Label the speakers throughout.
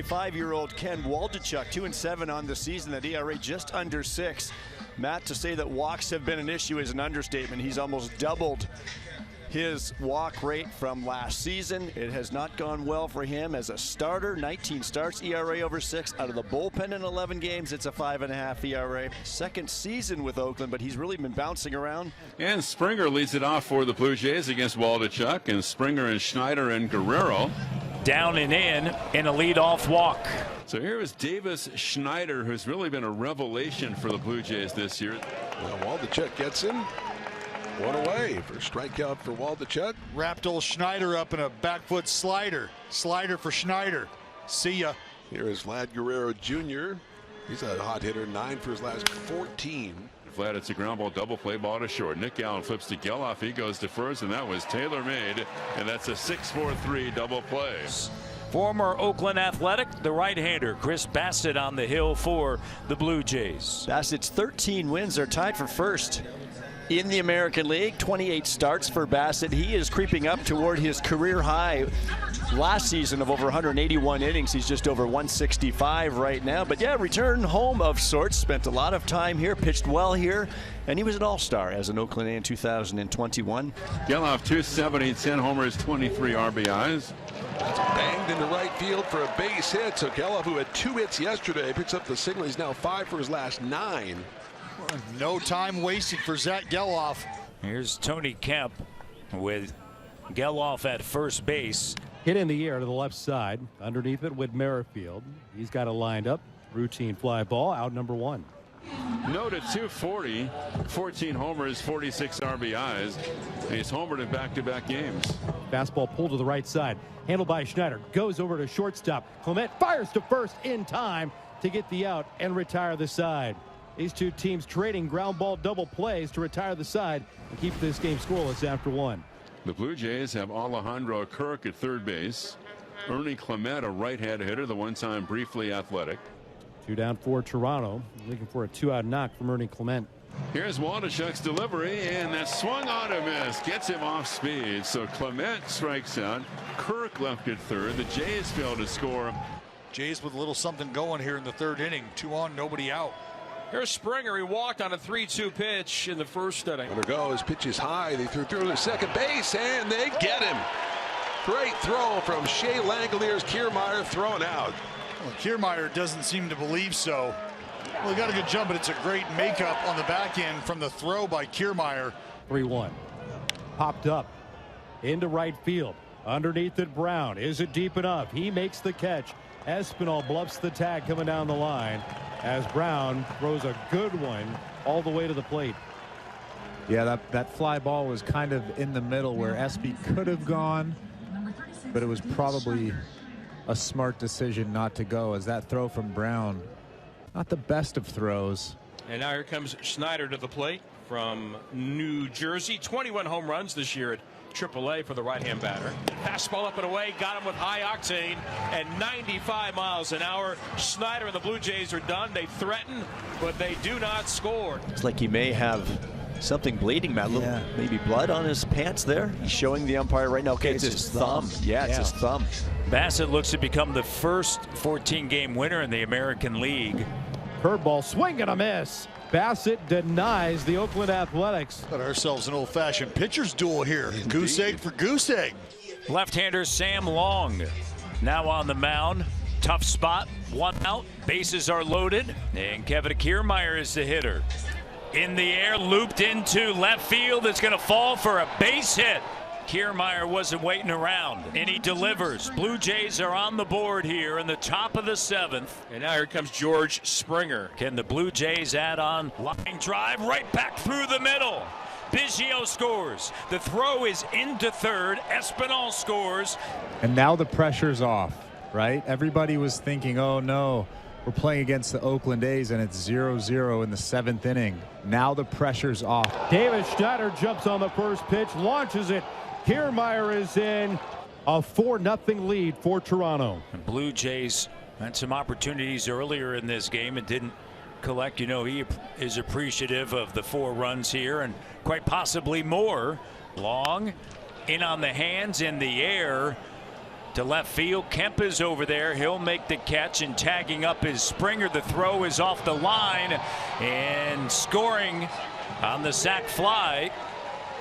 Speaker 1: 25-year-old Ken Waldachuk, 2-7 on the season. That ERA just under 6. Matt, to say that walks have been an issue is an understatement. He's almost doubled his walk rate from last season. It has not gone well for him as a starter. 19 starts, ERA over 6. Out of the bullpen in 11 games, it's a 5.5 ERA. Second season with Oakland, but he's really been bouncing around.
Speaker 2: And Springer leads it off for the Blue Jays against Waldachuk, and Springer and Schneider and Guerrero.
Speaker 3: Down and in a leadoff walk.
Speaker 2: So here is Davis Schneider, who's really been a revelation for the Blue Jays this year.
Speaker 4: Well, Waldachuk gets him. One away for strikeout for Waldachuk.
Speaker 5: Wrapped old Schneider up in a back foot slider. Slider for Schneider. See ya.
Speaker 4: Here is Vlad Guerrero Jr. He's a hot hitter, 9 for his last 14.
Speaker 2: Vlad, it's a ground ball, double play ball to short. Nick Allen flips to Geloff. He goes to first, and that was tailor-made. And that's a 6-4-3 double play.
Speaker 3: Former Oakland Athletic, the right-hander Chris Bassitt on the hill for the Blue Jays.
Speaker 1: Bassett's 13 wins are tied for first in the American League. 28 starts for Bassitt. He is creeping up toward his career high last season of over 181 innings. He's just over 165 right now. But yeah, return home of sorts. Spent a lot of time here, pitched well here, and he was an all-star as an Oakland in 2021.
Speaker 2: Geloff 270, 10 homers, 23 RBIs.
Speaker 4: That's banged into right field for a base hit. So Geloff, who had 2 hits yesterday, picks up the single. He's now 5 for his last 9.
Speaker 5: No time wasted for Zach Geloff.
Speaker 3: Here's Tony Kemp with Geloff at first base.
Speaker 6: Hit in the air to the left side. Underneath it with Merrifield. He's got it lined up. Routine fly ball, out number 1.
Speaker 2: Noted 240, 14 homers, 46 RBIs. And he's homered in back-to-back games.
Speaker 6: Fastball pulled to the right side. Handled by Schneider. Goes over to shortstop. Clement fires to first in time to get the out and retire the side. These two teams trading ground ball double plays to retire the side and keep this game scoreless after 1.
Speaker 2: The Blue Jays have Alejandro Kirk at third base. Ernie Clement, a right-hand hitter, the one-time briefly athletic.
Speaker 6: 2 down for Toronto. Looking for a 2-out knock from Ernie Clement.
Speaker 2: Here's Waldachuk's delivery, and that swung on a miss. Gets him off speed. So Clement strikes out. Kirk left at third. The Jays fail to score.
Speaker 5: Jays with a little something going here in the 3rd inning. 2 on, nobody out.
Speaker 7: Here's Springer. He walked on a 3-2 pitch in the first inning.
Speaker 4: There goes. Pitch is high. They threw through to second base, and they get him. Great throw from Shea Langoliers. Kiermaier thrown out.
Speaker 5: Well, Kiermaier doesn't seem to believe so. Well, he got a good jump, but it's a great makeup on the back end from the throw by Kiermaier.
Speaker 6: 3-1. Popped up into right field. Underneath it, Brown. Is it deep enough? He makes the catch. Espinal bluffs the tag coming down the line as Brown throws a good one all the way to the plate.
Speaker 8: Yeah, that fly ball was kind of in the middle where Espy could have gone, but it was probably a smart decision not to go, as that throw from Brown, not the best of throws.
Speaker 7: And now here comes Schneider to the plate from New Jersey. 21 home runs this year at AAA for the right-hand batter. Fastball up and away, got him with high octane and 95 miles an hour. Schneider and the Blue Jays are done. They threaten, but they do not score.
Speaker 1: It's like he may have something bleeding, Matt. Yeah. Maybe blood on his pants there. He's showing the umpire right now. Okay, it's his thumb. Yeah, it's his thumb.
Speaker 3: Bassitt looks to become the first 14-game winner in the American League.
Speaker 6: Curveball, swing and a miss. Bassitt denies the Oakland Athletics.
Speaker 5: Got ourselves an old-fashioned pitcher's duel here. Indeed. Goose egg for goose egg.
Speaker 3: Left-hander Sam Long now on the mound. Tough spot, 1 out, bases are loaded, and Kevin Kiermaier is the hitter. In the air, looped into left field. It's going to fall for a base hit. Kiermaier wasn't waiting around, and he delivers. Blue Jays are on the board here in the top of the 7th.
Speaker 7: And now here comes George Springer.
Speaker 3: Can the Blue Jays add on? Line drive right back through the middle. Biggio scores. The throw is into third. Espinal scores.
Speaker 8: And now the pressure's off, right? Everybody was thinking, oh no, we're playing against the Oakland A's and it's 0-0 in the 7th inning. Now the pressure's off.
Speaker 6: Davis Schneider jumps on the first pitch, launches it. Kiermaier is in. A 4-0 lead for Toronto.
Speaker 3: The Blue Jays had some opportunities earlier in this game and didn't collect. You know, he is appreciative of the 4 runs here and quite possibly more. Long in on the hands, in the air. to left field. Kemp is over there. He'll make the catch, and tagging up is Springer. The throw is off the line, and scoring on the sac fly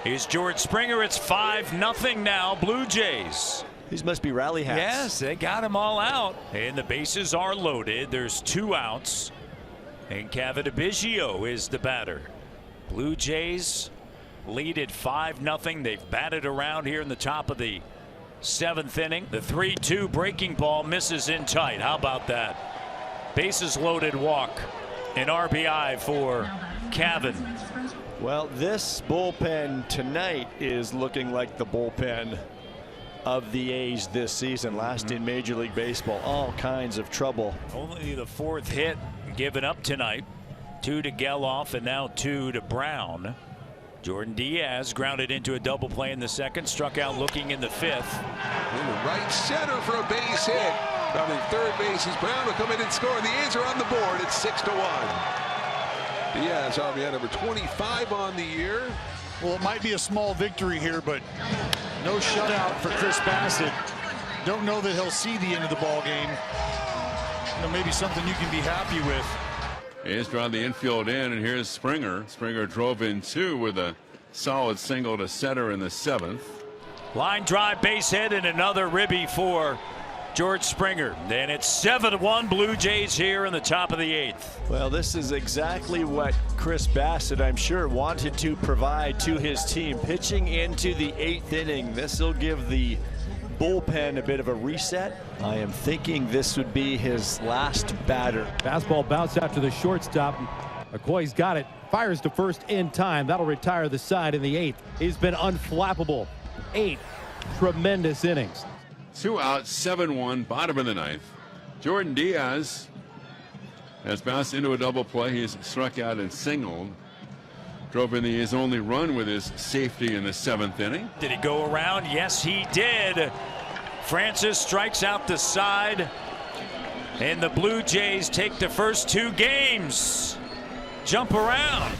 Speaker 3: is George Springer. It's 5-0 now, Blue Jays.
Speaker 1: These must be rally hats.
Speaker 3: Yes, they got them all out, and the bases are loaded. There's 2 outs, and Cavadabigio is the batter. Blue Jays lead at 5-0. They've batted around here in the top of the 7th inning. The 3-2 breaking ball misses in tight. How about that? Bases loaded walk. An RBI for Cavan.
Speaker 1: Well, this bullpen tonight is looking like the bullpen of the A's this season. Last in Major League Baseball. All kinds of trouble.
Speaker 3: Only the 4th hit given up tonight. 2 to Geloff and now 2 to Brown. Jordan Diaz grounded into a double play in the 2nd, struck out looking in the 5th.
Speaker 4: In the right center for a base hit. Rounding 3rd base is Brown will come in and score. The A's are on the board. It's 6-1. Diaz RBI number 25 on the year.
Speaker 5: Well, it might be a small victory here, but no shutout for Chris Bassett. Don't know that he'll see the end of the ball game. You know, maybe something you can be happy with.
Speaker 2: A's draw the infield in, and here's Springer. Springer drove in 2 with a solid single to center in the 7th.
Speaker 3: Line drive, base hit, and another ribby for George Springer. Then it's 7-1 Blue Jays here in the top of the 8th.
Speaker 1: Well, this is exactly what Chris Bassett, I'm sure, wanted to provide to his team. Pitching into the 8th inning. This will give the bullpen a bit of a reset. I am thinking this would be his last batter.
Speaker 6: Fastball bounced out to the shortstop. McCoy's got it. Fires to first in time. That'll retire the side in the 8th. He's been unflappable. 8 tremendous innings.
Speaker 2: 2 outs, 7-1, bottom of the 9th. Jordan Diaz has bounced into a double play. He's struck out and singled. Drove in his only run with his safety in the 7th inning.
Speaker 3: Did he go around? Yes, he did. Francis strikes out the side, and the Blue Jays take the first 2 games. Jump around.